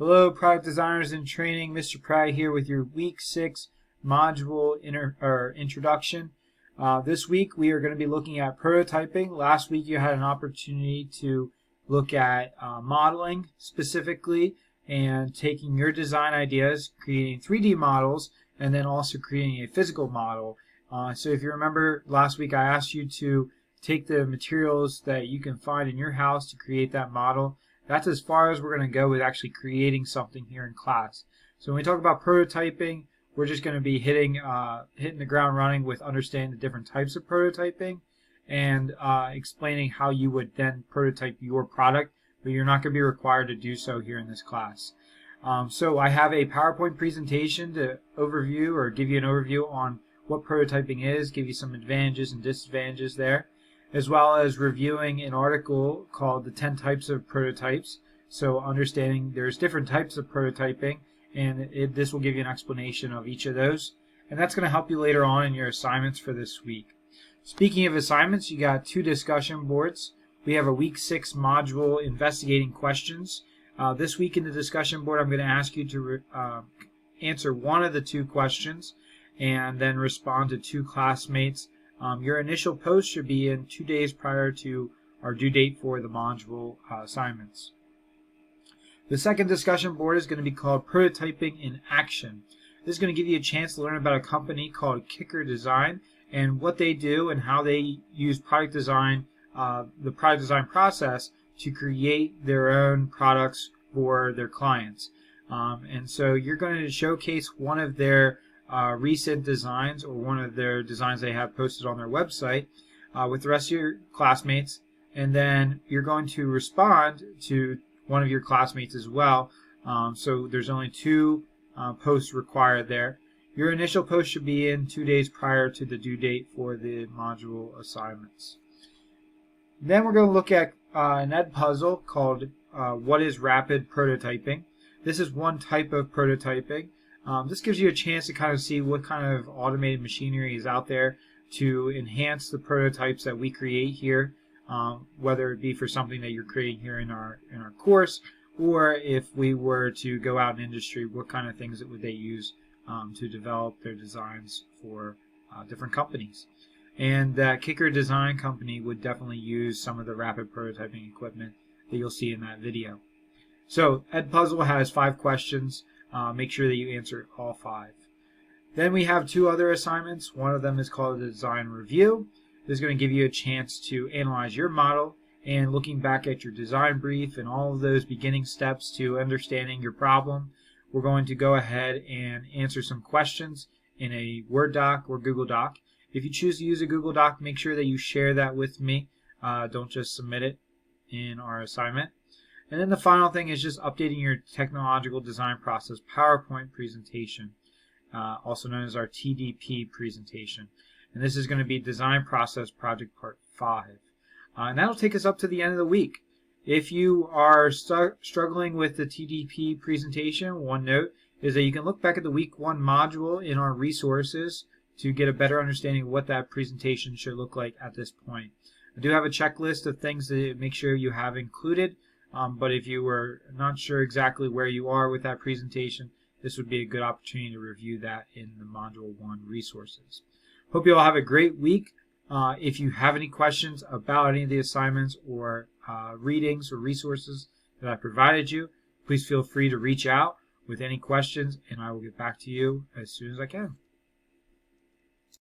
Hello, product designers in training. Mr. Pratt here with your week 6 module introduction. This week we are going to be looking at prototyping. Last week you had an opportunity to look at modeling specifically and taking your design ideas, creating 3D models, and then also creating a physical model. So if you remember last week I asked you to take the materials that you can find in your house to create that model. That's as far as we're going to go with actually creating something here in class. So when we talk about prototyping, we're just going to be hitting the ground running with understanding the different types of prototyping and explaining how you would then prototype your product, but you're not going to be required to do so here in this class. So I have a PowerPoint presentation to overview or give you an overview on what prototyping is, give you some advantages and disadvantages there, as well as reviewing an article called The 10 Types of Prototypes. So understanding there's different types of prototyping, and this will give you an explanation of each of those. And that's going to help you later on in your assignments for this week. Speaking of assignments, you got 2 discussion boards. We have a week 6 module investigating questions. This week in the discussion board, I'm going to ask you to answer one of the 2 questions and then respond to 2 classmates. Your initial post should be in 2 days prior to our due date for the module assignments. The second discussion board is going to be called Prototyping in Action. This is going to give you a chance to learn about a company called Kicker Design and what they do and how they use product design, the product design process to create their own products for their clients. And so you're going to showcase one of their recent designs or one of their designs they have posted on their website with the rest of your classmates, and then you're going to respond to one of your classmates as well. So there's only 2 posts required there. Your initial post should be in 2 days prior to the due date for the module assignments. Then we're going to look at an ed puzzle called What is Rapid Prototyping? This is one type of prototyping. This gives you a chance to kind of see what kind of automated machinery is out there to enhance the prototypes that we create here, whether it be for something that you're creating here in our course, or if we were to go out in industry, what kind of things would they use to develop their designs for different companies. And that Kicker Design company would definitely use some of the rapid prototyping equipment that you'll see in that video. So Ed Puzzle has 5 questions. Make sure that you answer all 5. Then we have 2 other assignments. One of them is called the Design Review. This is going to give you a chance to analyze your model and looking back at your design brief and all of those beginning steps to understanding your problem. We're going to go ahead and answer some questions in a Word doc or Google Doc. If you choose to use a Google Doc, make sure that you share that with me. Don't just submit it in our assignment. And then the final thing is just updating your technological design process PowerPoint presentation, also known as our TDP presentation. And this is going to be Design Process Project Part 5. And that'll take us up to the end of the week. If you are struggling with the TDP presentation, one note is that you can look back at the Week 1 module in our resources to get a better understanding of what that presentation should look like at this point. I do have a checklist of things to make sure you have included. But if you were not sure exactly where you are with that presentation, this would be a good opportunity to review that in the Module 1 resources. Hope you all have a great week. If you have any questions about any of the assignments or readings or resources that I provided you, please feel free to reach out with any questions, and I will get back to you as soon as I can.